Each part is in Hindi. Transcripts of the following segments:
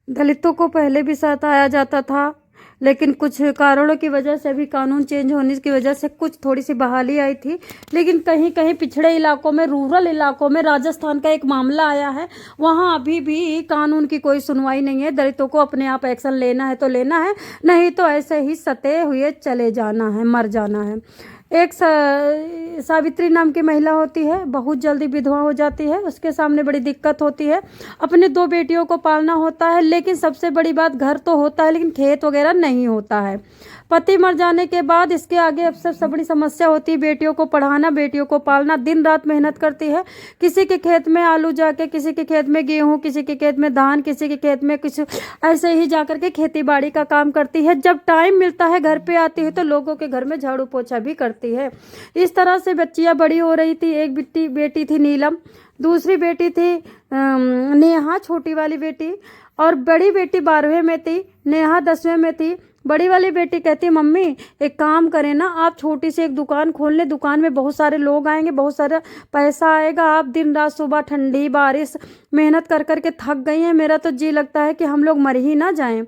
दलितों को पहले भी सताया जाता था, लेकिन कुछ कारणों की वजह से अभी कानून चेंज होने की वजह से कुछ थोड़ी सी बहाली आई थी। लेकिन कहीं कहीं पिछड़े इलाकों में, रूरल इलाकों में, राजस्थान का एक मामला आया है, वहाँ अभी भी कानून की कोई सुनवाई नहीं है। दलितों को अपने आप एक्शन लेना है तो लेना है, नहीं तो ऐसे ही सते हुए चले जाना है, मर जाना है। एक सावित्री नाम की महिला होती है, बहुत जल्दी विधवा हो जाती है, उसके सामने बड़ी दिक्कत होती है। अपने दो बेटियों को पालना होता है, लेकिन सबसे बड़ी बात, घर तो होता है लेकिन खेत वगैरह नहीं होता है। पति मर जाने के बाद इसके आगे अब सबसे बड़ी समस्या होती है बेटियों को पढ़ाना, बेटियों को पालना। दिन रात मेहनत करती है, किसी के खेत में आलू जाके, किसी के खेत में गेहूं, किसी के खेत में धान, किसी के खेत में कुछ, ऐसे ही जाकर के खेती बाड़ी का काम करती है। जब टाइम मिलता है घर पे आती है तो लोगों के घर में झाड़ू पोछा भी करती है। इस तरह से बच्चियां बड़ी हो रही थी। एक बेटी थी नीलम, दूसरी बेटी थी नेहा, छोटी वाली बेटी, और बड़ी बेटी 12वीं में थी, नेहा 10वीं में थी। बड़ी वाली बेटी कहती, मम्मी एक काम करें ना, आप छोटी सी एक दुकान खोल लें, दुकान में बहुत सारे लोग आएंगे, बहुत सारा पैसा आएगा। आप दिन रात सुबह ठंडी बारिश मेहनत कर कर के थक गई हैं, मेरा तो जी लगता है कि हम लोग मर ही ना जाएं।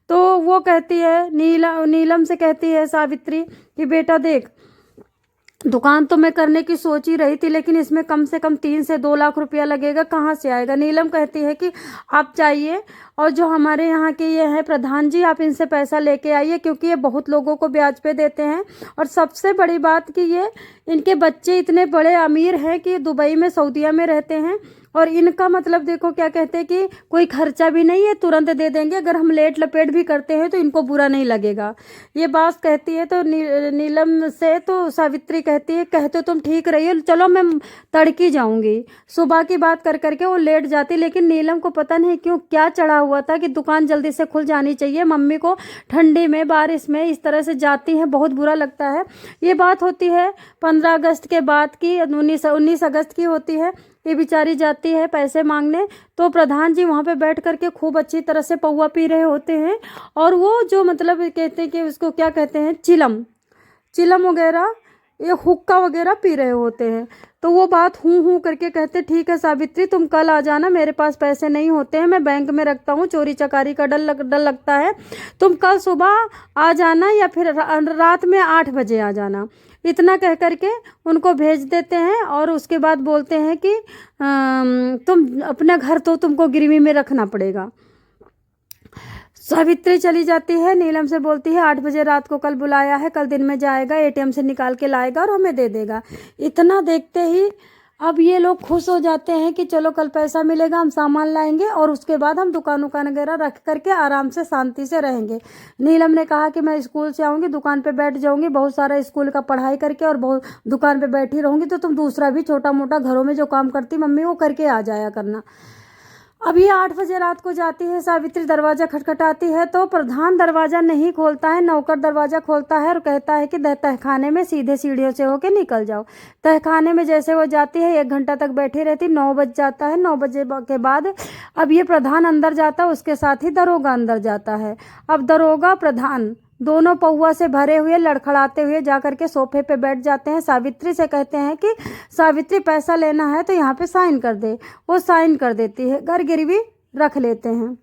तो वो कहती है, नीलम से कहती है सावित्री कि बेटा देख, दुकान तो मैं करने की सोच ही रही थी, लेकिन इसमें कम से कम 3 से 2 लाख रुपया लगेगा, कहाँ से आएगा। नीलम कहती है कि आप जाइए और जो हमारे यहाँ के ये हैं प्रधान जी, आप इनसे पैसा लेके आइए, क्योंकि ये बहुत लोगों को ब्याज पे देते हैं। और सबसे बड़ी बात कि ये, इनके बच्चे इतने बड़े अमीर हैं कि दुबई में, सऊदीया में रहते हैं, और इनका मतलब देखो क्या कहते हैं कि कोई खर्चा भी नहीं है, तुरंत दे देंगे। अगर हम लेट लपेट भी करते हैं तो इनको बुरा नहीं लगेगा। ये बात कहती है तो नीलम से तो सावित्री कहती है, कहते तुम ठीक रही हो, चलो मैं तड़की जाऊंगी। सुबह की बात कर करके वो लेट जाती, लेकिन नीलम को पता नहीं क्यों क्या चढ़ा हुआ था कि दुकान जल्दी से खुल जानी चाहिए। मम्मी को ठंडी में, बारिश में इस तरह से जाती है, बहुत बुरा लगता है। ये बात होती है 15 अगस्त के बाद की, 19 अगस्त की होती है। ये बेचारी जाती है पैसे मांगने, तो प्रधान जी वहाँ पे बैठ करके खूब अच्छी तरह से पौवा पी रहे होते हैं, और वो जो मतलब कहते हैं कि उसको क्या कहते हैं, चिलम, चिलम वगैरह, ये हुक्का वगैरह पी रहे होते हैं। तो वो बात हूँ करके कहते, ठीक है सावित्री, तुम कल आ जाना, मेरे पास पैसे नहीं होते हैं, मैं बैंक में रखता हूँ, चोरी चकारी का डर लगता है, तुम कल सुबह आ जाना, या फिर रात में 8 बजे आ जाना। इतना कह करके उनको भेज देते हैं, और उसके बाद बोलते हैं कि तुम अपना घर तो तुमको गिरवी में रखना पड़ेगा। सावित्री चली जाती है, नीलम से बोलती है 8 बजे रात को कल बुलाया है, कल दिन में जाएगा, एटीएम से निकाल के लाएगा और हमें दे देगा। इतना देखते ही अब ये लोग खुश हो जाते हैं कि चलो कल पैसा मिलेगा, हम सामान लाएंगे, और उसके बाद हम दुकान वगैरह रख करके आराम से शांति से रहेंगे। नीलम ने कहा कि मैं स्कूल से आऊँगी, दुकान पे बैठ जाऊँगी, बहुत सारा स्कूल का पढ़ाई करके, और बहुत दुकान पे बैठी रहूँगी, तो तुम दूसरा भी छोटा मोटा घरों में जो काम करती मम्मी, वो करके आ जाया करना। अब ये 8 बजे रात को जाती है सावित्री, दरवाजा खटखटाती है तो प्रधान दरवाजा नहीं खोलता है, नौकर दरवाजा खोलता है और कहता है कि तहखाने में सीधे सीढ़ियों से होके निकल जाओ। तहखाने में जैसे वो जाती है, 1 घंटा तक बैठी रहती, 9 बज जाता है। 9 बजे के बाद अब ये प्रधान अंदर जाता है, उसके साथ ही दरोगा अंदर जाता है। अब दरोगा प्रधान दोनों पौवा से भरे हुए लड़खड़ाते हुए जाकर के सोफे पे बैठ जाते हैं। सावित्री से कहते हैं कि सावित्री पैसा लेना है तो यहाँ पे साइन कर दे। वो साइन कर देती है, घर गिरवी रख लेते हैं।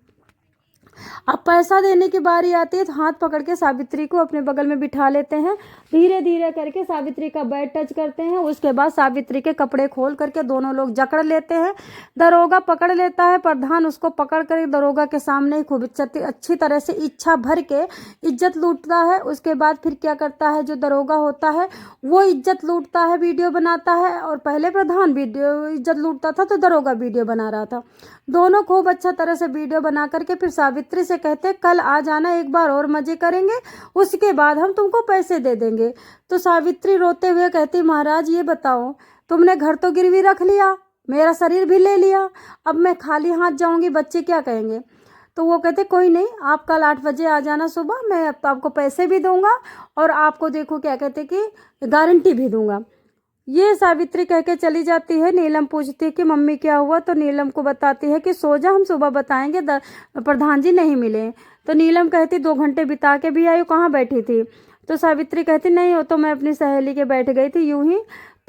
अब पैसा देने की बारी आती है तो हाथ पकड़ के सावित्री को अपने बगल में बिठा लेते हैं, धीरे धीरे करके सावित्री का बैग टच करते हैं। उसके बाद सावित्री के कपड़े खोल करके दोनों लोग जकड़ लेते हैं। दरोगा पकड़ लेता है, प्रधान उसको पकड़ कर दरोगा के सामने ही खूब अच्छी तरह से इच्छा भर के इज्जत लूटता है। उसके बाद फिर क्या करता है, जो दरोगा होता है वो इज्जत लूटता है, वीडियो बनाता है, और पहले प्रधान वीडियो इज्जत लूटता था तो दरोगा वीडियो बना रहा था। दोनों खूब अच्छा तरह से वीडियो बना करके फिर सावित्री से कहते कल आ जाना, एक बार और मजे करेंगे, उसके बाद हम तुमको पैसे दे देंगे। तो सावित्री रोते हुए कहती, महाराज ये बताओ, तुमने घर तो गिरवी रख लिया, मेरा शरीर भी ले लिया, अब मैं खाली हाथ जाऊंगी, बच्चे क्या कहेंगे। तो वो कहते कोई नहीं, आप कल 8 बजे आ जाना सुबह, मैं अब आपको पैसे भी दूंगा और आपको देखो क्या कहते कि गारंटी भी दूंगा। ये सावित्री कह के चली जाती है। नीलम पूछती है कि मम्मी क्या हुआ, तो नीलम को बताती है कि सो जा, हम सुबह बताएंगे, प्रधान जी नहीं मिले। तो नीलम कहती 2 घंटे बिता के भी आई, कहाँ बैठी थी। तो सावित्री कहती नहीं हो, तो मैं अपनी सहेली के बैठ गई थी यूं ही।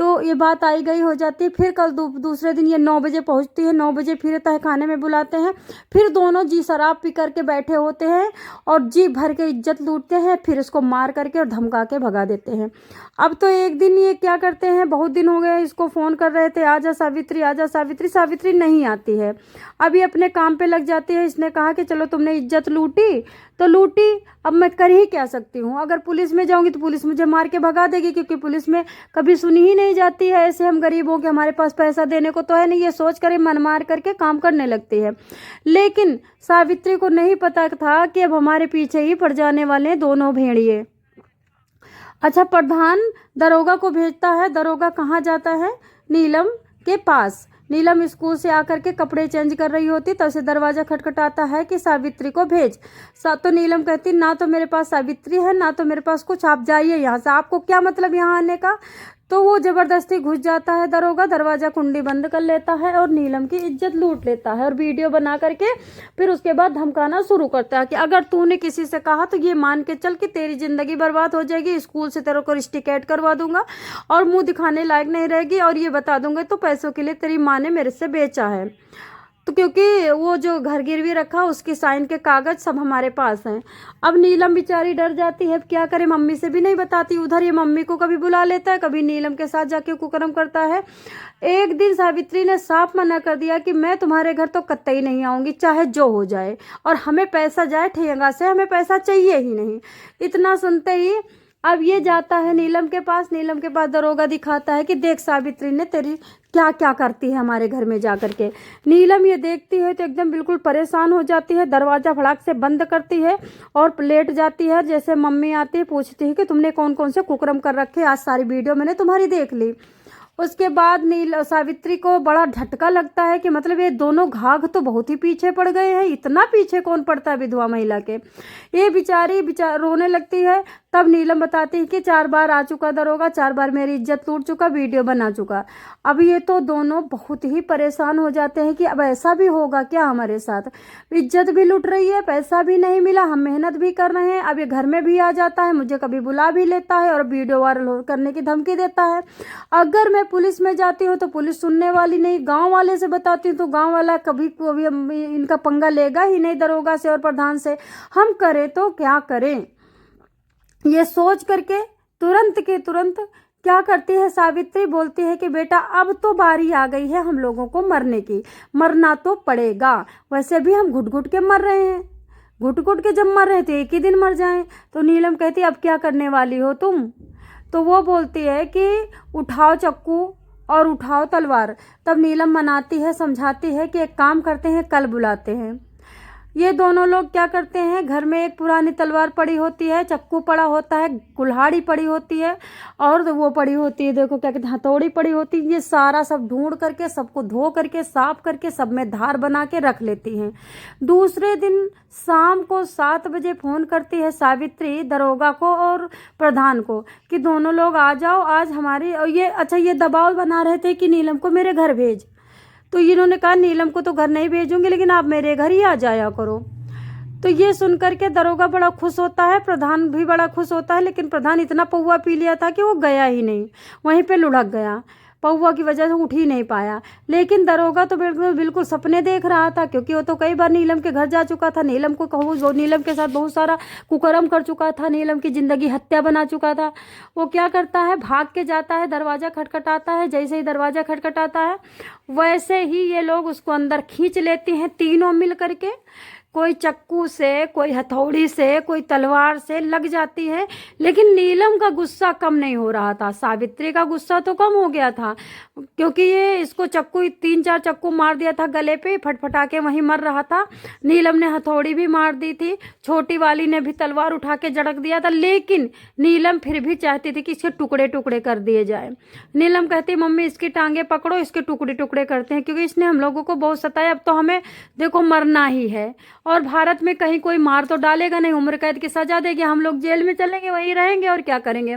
तो ये बात आई गई हो जाती है। फिर कल दूसरे दिन ये 9 बजे पहुंचती है, 9 बजे फिर तहखाने में बुलाते हैं। फिर दोनों जी शराब पी करके बैठे होते हैं और जी भर के इज्जत लूटते हैं, फिर इसको मार करके और धमका के भगा देते हैं। अब तो एक दिन ये क्या करते हैं, बहुत दिन हो गए इसको फ़ोन कर रहे थे, आजा सावित्री आजा सावित्री, सावित्री नहीं आती है। अभी अपने काम पे लग जाती है। इसने कहा कि चलो तुमने इज्जत लूटी तो लूटी, अब मैं कर ही क्या सकती हूँ, अगर पुलिस में जाऊंगी तो पुलिस मुझे मार के भगा देगी, क्योंकि पुलिस में कभी सुनी ही नहीं जाती है। ऐसे हम गरीबों के, हमारे पास पैसा देने को तो है नहीं, ये सोच कर मन मार करके काम करने लगती है। लेकिन सावित्री को नहीं पता था कि अब हमारे पीछे ही पड़ जाने वाले दोनों भेड़िए। अच्छा, प्रधान दरोगा को भेजता है। दरोगा कहाँ जाता है, नीलम के पास। नीलम स्कूल से आकर के कपड़े चेंज कर रही होती, तब से दरवाजा खटखटाता है कि सावित्री को भेज। तो नीलम कहती ना तो मेरे पास सावित्री है ना तो मेरे पास कुछ, आप जाइए यहाँ से, आपको क्या मतलब यहाँ आने का। तो वो जबरदस्ती घुस जाता है दरोगा, दरवाजा कुंडी बंद कर लेता है और नीलम की इज्जत लूट लेता है और वीडियो बना करके फिर उसके बाद धमकाना शुरू करता है कि अगर तूने किसी से कहा तो ये मान के चल कि तेरी जिंदगी बर्बाद हो जाएगी, स्कूल से तेरे को रिस्टिकेट करवा दूंगा और मुंह दिखाने लायक नहीं रहेगी, और ये बता दूंगा तो पैसों के लिए तेरी माँ ने मेरे से बेचा है। तो क्योंकि वो जो घर गिरवी रखा उसकी साइन के कागज सब हमारे पास हैं। अब नीलम बेचारी डर जाती है, अब क्या करे, मम्मी से भी नहीं बताती। उधर ये मम्मी को कभी बुला लेता है, कभी नीलम के साथ जाके कुकर्म करता है। एक दिन सावित्री ने साफ मना कर दिया कि मैं तुम्हारे घर तो कतई नहीं आऊंगी, चाहे जो हो जाए, और हमें पैसा जाए ठेंगा से, हमें पैसा चाहिए ही नहीं। इतना सुनते ही अब ये जाता है नीलम के पास। नीलम के पास दरोगा दिखाता है कि देख सावित्री ने तेरी क्या क्या करती है हमारे घर में जा करके। नीलम ये देखती है तो एकदम बिल्कुल परेशान हो जाती है, दरवाजा फड़ाक से बंद करती है और लेट जाती है। जैसे मम्मी आती है पूछती है कि तुमने कौन कौन से कुकर्म कर रखे, आज सारी वीडियो मैंने तुम्हारी देख ली। उसके बाद सावित्री को बड़ा झटका लगता है कि मतलब ये दोनों घाघ तो बहुत ही पीछे पड़ गए हैं, इतना पीछे कौन पड़ता है विधवा महिला के। ये बेचारी रोने लगती है। तब नीलम बताती है कि 4 बार आ चुका दरोगा, 4 बार मेरी इज्जत लूट चुका, वीडियो बना चुका। अब ये तो दोनों बहुत ही परेशान हो जाते हैं कि अब ऐसा भी होगा क्या हमारे साथ, इज्जत भी लूट रही है, पैसा भी नहीं मिला, हम मेहनत भी कर रहे हैं, अब ये घर में भी आ जाता है, मुझे कभी बुला भी लेता है और वीडियो वायरल करने की धमकी देता है। अगर मैं पुलिस में जाती हूँ तो पुलिस सुनने वाली नहीं, गाँव वाले से बताती हूँ तो गाँव वाला कभी इनका पंगा लेगा ही नहीं दरोगा से और प्रधान से। हम करें तो क्या करें, ये सोच करके तुरंत के तुरंत क्या करती है सावित्री, बोलती है कि बेटा अब तो बारी आ गई है हम लोगों को मरने की, मरना तो पड़ेगा, वैसे भी हम घुट घुट के मर रहे हैं, घुट घुट के जब मर रहे थे एक ही दिन मर जाएं। तो नीलम कहती अब क्या करने वाली हो तुम। तो वो बोलती है कि उठाओ चक्कू और उठाओ तलवार। तब नीलम मनाती है, समझाती है कि एक काम करते हैं, कल बुलाते हैं। ये दोनों लोग क्या करते हैं, घर में एक पुरानी तलवार पड़ी होती है, चक्कू पड़ा होता है, कुल्हाड़ी पड़ी होती है और वो पड़ी होती है, देखो क्या कहते हैं, हथौड़ी पड़ी होती है। ये सारा सब ढूंढ करके, सबको धो करके, साफ करके, सब में धार बना के रख लेती हैं। दूसरे दिन शाम को 7 बजे फोन करती है सावित्री दरोगा को और प्रधान को कि दोनों लोग आ जाओ आज हमारी, और ये दबाव बना रहे थे कि नीलम को मेरे घर भेज। तो इन्होंने कहा नीलम को तो घर नहीं भेजूंगी, लेकिन आप मेरे घर ही आ जाया करो। तो ये सुन करके दरोगा बड़ा खुश होता है, प्रधान भी बड़ा खुश होता है, लेकिन प्रधान इतना पौवा पी लिया था कि वो गया ही नहीं, वहीं पे लुढ़क गया, पौवा की वजह से उठ ही नहीं पाया। लेकिन दरोगा तो बिल्कुल सपने देख रहा था, क्योंकि वो तो कई बार नीलम के घर जा चुका था, नीलम को कहूँ नीलम के साथ बहुत सारा कुकर्म कर चुका था, नीलम की जिंदगी हत्या बना चुका था। वो क्या करता है, भाग के जाता है, दरवाजा खटखटाता है। जैसे ही दरवाजा खटखटाता है वैसे ही ये लोग उसको अंदर खींच लेते हैं तीनों मिल करके, कोई चक्कू से, कोई हथौड़ी से, कोई तलवार से लग जाती है। लेकिन नीलम का गुस्सा कम नहीं हो रहा था, सावित्री का गुस्सा तो कम हो गया था, क्योंकि ये इसको चक्कू 3-4 चक्कू मार दिया था गले पे, फटफटा के वहीं मर रहा था। नीलम ने हथौड़ी भी मार दी थी, छोटी वाली ने भी तलवार उठा के झड़क दिया था, लेकिन नीलम फिर भी चाहती थी कि इसके टुकड़े टुकड़े कर दिए जाए। नीलम कहती मम्मी इसकी टांगे पकड़ो, इसके टुकड़े टुकड़े करते हैं, क्योंकि इसने हम लोगों को बहुत सताया, अब तो हमें देखो मरना ही है, और भारत में कहीं कोई मार तो डालेगा नहीं, उम्र कैद की सजा देगी, हम लोग जेल में चलेंगे, वहीं रहेंगे और क्या करेंगे।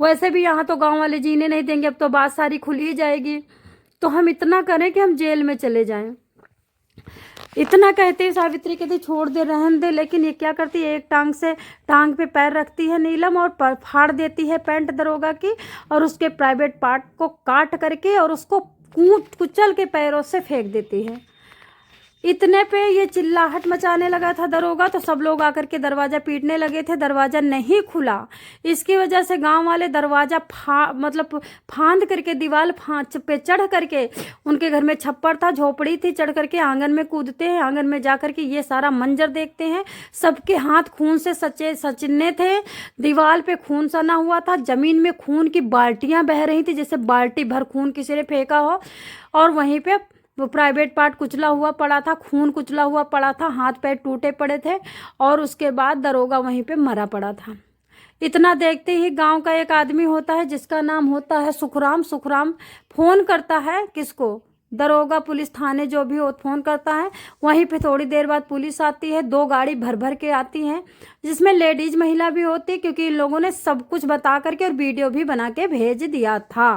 वैसे भी यहाँ तो गांव वाले जीने नहीं देंगे, अब तो बात सारी खुल ही जाएगी, तो हम इतना करें कि हम जेल में चले जाएं। इतना कहते ही सावित्री कहती छोड़ दे, रहन दे, लेकिन ये क्या करती है, एक टांग पे पैर रखती है नीलम और फाड़ देती है पैंट दरोगा की, और उसके प्राइवेट पार्ट को काट करके और उसको कुचल के पैरों से फेंक देती है। इतने पे ये चिल्लाहट मचाने लगा था दरोगा, तो सब लोग आकर के दरवाज़ा पीटने लगे थे। दरवाज़ा नहीं खुला, इसकी वजह से गांव वाले दरवाज़ा फांद करके दीवार पे चढ़ करके, उनके घर में छप्पर था, झोपड़ी थी, चढ़ करके आंगन में कूदते हैं। आंगन में जा करके ये सारा मंजर देखते हैं। सबके हाथ खून से सचिन्ने थे, दीवार पे खून सना हुआ था, ज़मीन में खून की बाल्टियाँ बह रही थी, जैसे बाल्टी भर खून किसी ने फेंका हो। और वहीं पे वो प्राइवेट पार्ट कुचला हुआ पड़ा था, खून कुचला हुआ पड़ा था, हाथ पैर टूटे पड़े थे, और उसके बाद दरोगा वहीं पे मरा पड़ा था। इतना देखते ही गांव का एक आदमी होता है जिसका नाम होता है सुखराम। सुखराम फोन करता है किसको, दरोगा पुलिस थाने जो भी हो, फोन करता है। वहीं पे थोड़ी देर बाद पुलिस आती है, 2 गाड़ी भर भर के आती हैं, जिसमें लेडीज महिला भी होती है, क्योंकि इन लोगों ने सब कुछ बता करके और वीडियो भी बना के भेज दिया था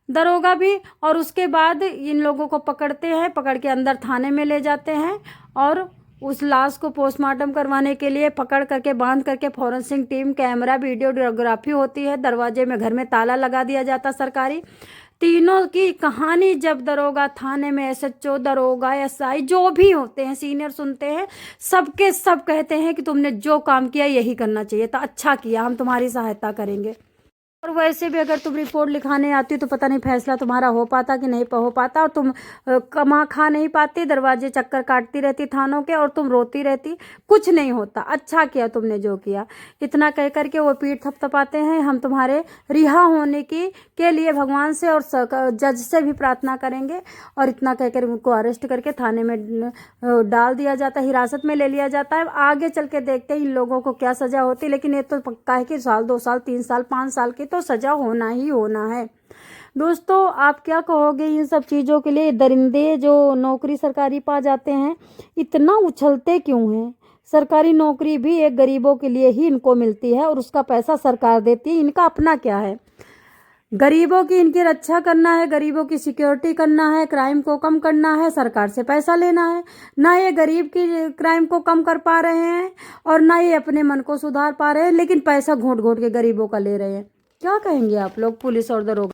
दरोगा भी। और उसके बाद इन लोगों को पकड़ते हैं, पकड़ के अंदर थाने में ले जाते हैं, और उस लाश को पोस्टमार्टम करवाने के लिए पकड़ करके बांध करके फॉरेंसिक टीम, कैमरा, वीडियोग्राफी होती है। दरवाजे में घर में ताला लगा दिया जाता सरकारी। तीनों की कहानी जब दरोगा थाने में, SHO, दरोगा, SI जो भी होते हैं सीनियर सुनते हैं, सबके सब कहते हैं कि तुमने जो काम किया यही करना चाहिए था, अच्छा किया, हम तुम्हारी सहायता करेंगे। और वैसे भी अगर तुम रिपोर्ट लिखाने आती तो पता नहीं फैसला तुम्हारा हो पाता कि नहीं हो पाता, और तुम कमा खा नहीं पाती, दरवाजे चक्कर काटती रहती थानों के, और तुम रोती रहती, कुछ नहीं होता, अच्छा किया तुमने जो किया। इतना कह करके वो पीठ थपथपाते हैं। हम तुम्हारे रिहा होने के लिए भगवान से और जज से भी प्रार्थना करेंगे। और इतना कहकर उनको अरेस्ट करके थाने में डाल दिया जाता है, हिरासत में ले लिया जाता है। आगे चल के देखते हैं इन लोगों को क्या सजा होती, लेकिन ये तो पक्का है कि 1 साल, 2 साल, 3 साल, 5 साल की तो सजा होना ही होना है। दोस्तों आप क्या कहोगे इन सब चीज़ों के लिए? दरिंदे जो नौकरी सरकारी पा जाते हैं इतना उछलते क्यों हैं? सरकारी नौकरी भी एक गरीबों के लिए ही इनको मिलती है, और उसका पैसा सरकार देती है। इनका अपना क्या है? गरीबों की इनकी रक्षा करना है, गरीबों की सिक्योरिटी करना है, क्राइम को कम करना है, सरकार से पैसा लेना है। ना ये गरीब की क्राइम को कम कर पा रहे हैं, और ना ये अपने मन को सुधार पा रहे हैं, लेकिन पैसा घोट घोट के गरीबों का ले रहे हैं। क्या कहेंगे आप लोग, पुलिस और दरोगा?